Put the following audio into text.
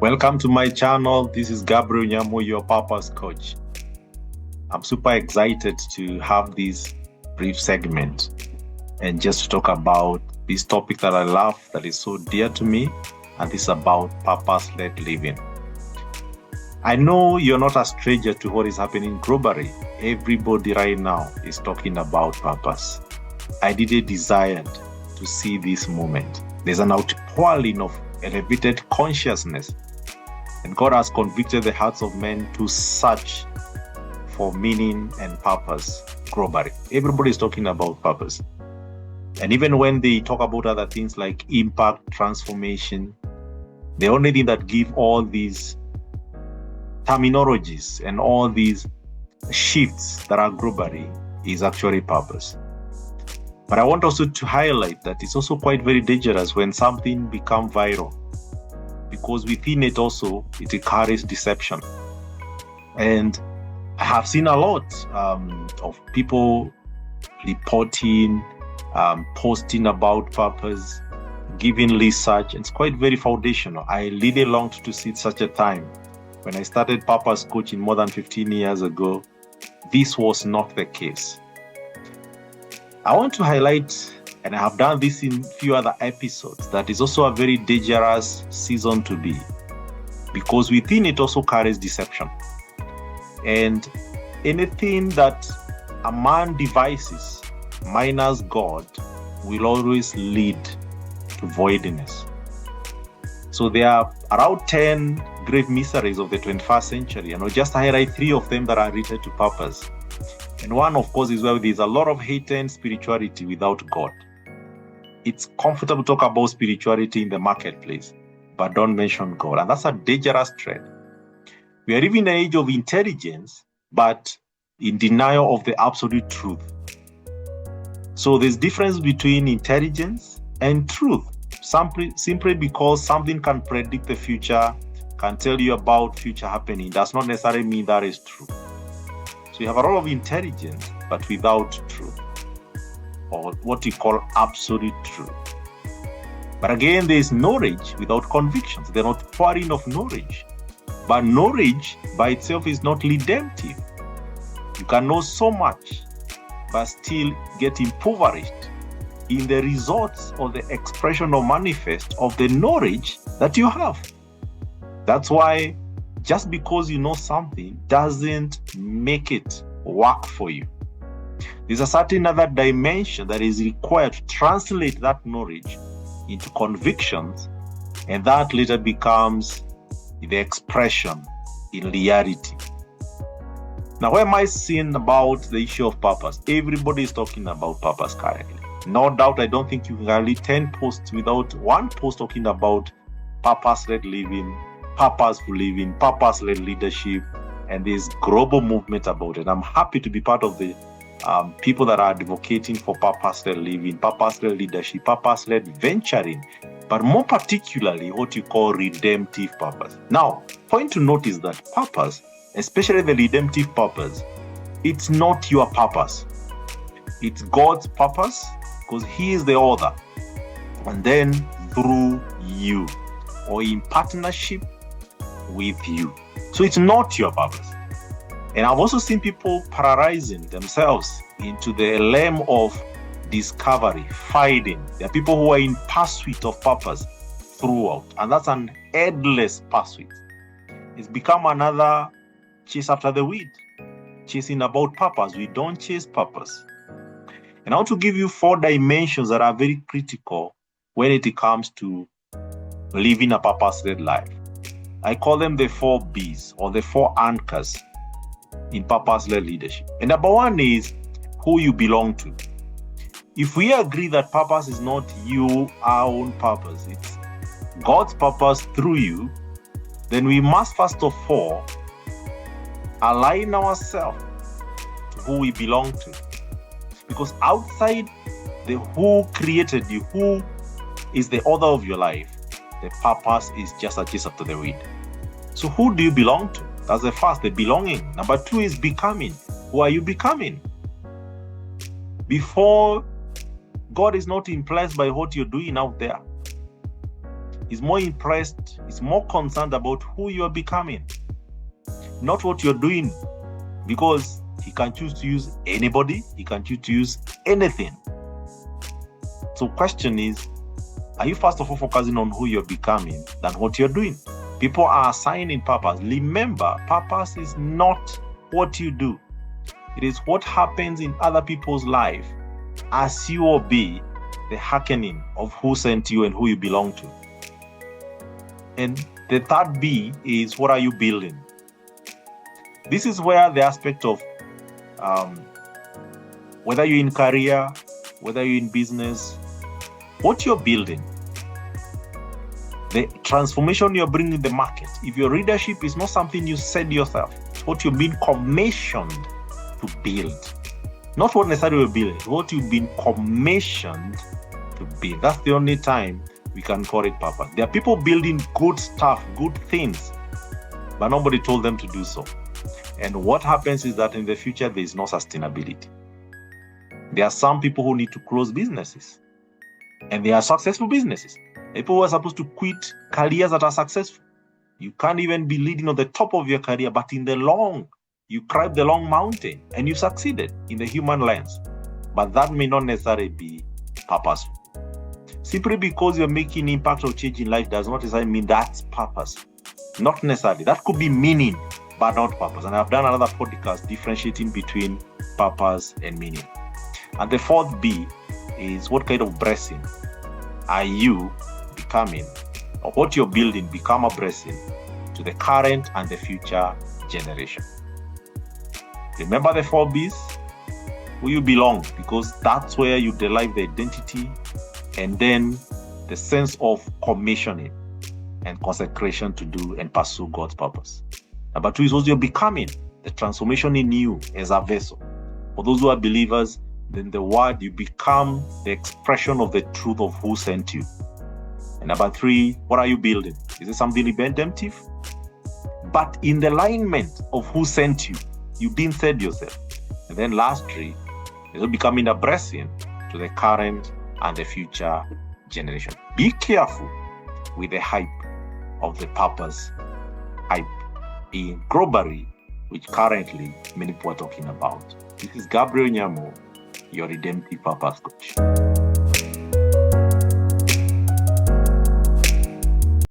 Welcome to my channel. This is Gabriel Nyamu, your purpose coach. I'm super excited to have this brief segment and just to talk about this topic that I love, that is so dear to me, and this is about purpose-led living. I know you're not a stranger to what is happening globally. Everybody right now is talking about purpose. I did desire to see this moment. There's an outpouring of elevated consciousness, and God has convicted the hearts of men to search for meaning and purpose globally. Everybody is talking about purpose. And even when they talk about other things like impact, transformation, the only thing that give all these terminologies and all these shifts that are globally is actually purpose. But I want also to highlight that it's also quite very dangerous when something becomes viral, because within it also it carries deception. And I have seen a lot of people reporting, posting about purpose, giving research, and it's quite very foundational. I really longed to see such a time. When I started purpose coaching more than 15 years ago, this was not the case. I want to highlight, and I have done this in a few other episodes, that is also a very dangerous season to be, because within it also carries deception. And anything that a man devises minus God will always lead to voidness. So there are around 10 grave mysteries of the 21st century, and I'll just highlight 3 of them that are related to purpose. And one, of course, is where there's a lot of hate and spirituality without God. It's comfortable to talk about spirituality in the marketplace, but don't mention God. And that's a dangerous trend. We are living in an age of intelligence, but in denial of the absolute truth. So there's difference between intelligence and truth. Simply because something can predict the future, can tell you about future happening, does not necessarily mean that is true. So you have a lot of intelligence, but without truth, or what we call absolute truth. But again, there is knowledge without convictions. They're not pouring of knowledge. But knowledge by itself is not redemptive. You can know so much, but still get impoverished in the results or the expression or manifest of the knowledge that you have. That's why just because you know something doesn't make it work for you. There's a certain other dimension that is required to translate that knowledge into convictions, and that later becomes the expression in reality. Now, where am I seeing about the issue of purpose? Everybody is talking about purpose currently. No doubt, I don't think you can read 10 posts without one post talking about purpose-led living, purposeful living, purpose-led leadership, and this global movement about it. I'm happy to be part of the people that are advocating for purpose-led living, purpose-led leadership, purpose-led venturing, but more particularly what you call redemptive purpose. Now, point to note is that purpose, especially the redemptive purpose, it's not your purpose. It's God's purpose, because He is the author. And then through you, or in partnership with you. So it's not your purpose. And I've also seen people paralyzing themselves into the realm of discovery, finding. There are people who are in pursuit of purpose throughout, and that's an endless pursuit. It's become another chase after the wind, chasing about purpose. We don't chase purpose. And I want to give you 4 dimensions that are very critical when it comes to living a purpose-led life. I call them the 4 B's, or the 4 anchors in purpose-led leadership. And number 1 is who you belong to. If we agree that purpose is not our own purpose, it's God's purpose through you, then we must first of all align ourselves to who we belong to. Because outside the who created you, who is the author of your life, the purpose is just a chase after the wind. So who do you belong to? That's the first, the belonging. Number 2 is becoming. Who are you becoming? Before, God is not impressed by what you're doing out there. is more impressed, is more concerned about who you are becoming, not what you're doing, because he can choose to use anybody, he can choose to use anything. So question is, are you first of all focusing on who you're becoming than what you're doing? People are assigning purpose. Remember, purpose is not what you do. It is what happens in other people's life as you obey the hearkening of who sent you and who you belong to. And the third B is, what are you building? This is where the aspect of whether you're in career, whether you're in business, what you're building, the transformation you're bringing in the market. If your leadership is not something you said yourself, it's what you've been commissioned to build. Not what necessarily you're building, what you've been commissioned to build. That's the only time we can call it purpose. There are people building good stuff, good things, but nobody told them to do so. And what happens is that in the future, there is no sustainability. There are some people who need to close businesses, and they are successful businesses. People who are supposed to quit careers that are successful. You can't even be leading on the top of your career, but in the long, you climb the long mountain and you succeeded in the human lens. But that may not necessarily be purposeful. Simply because you're making impact or change in life does not necessarily mean that's purpose. Not necessarily. That could be meaning, but not purpose. And I've done another podcast differentiating between purpose and meaning. And the fourth B is, what kind of blessing are you becoming, or what you're building become a blessing to the current and the future generation. Remember the 4 B's? Who you belong, because that's where you derive the identity and then the sense of commissioning and consecration to do and pursue God's purpose. Number 2 is what you're becoming, the transformation in you as a vessel. For those who are believers, then the word, you become the expression of the truth of who sent you. And number 3, what are you building? Is it something redemptive? But in the alignment of who sent you, you didn't send yourself. And then lastly, is it becoming a blessing to the current and the future generation. Be careful with the hype of the purpose hype in globally, which currently many people are talking about. This is Gabriel Nyamu, your Redemptive Purpose Coach.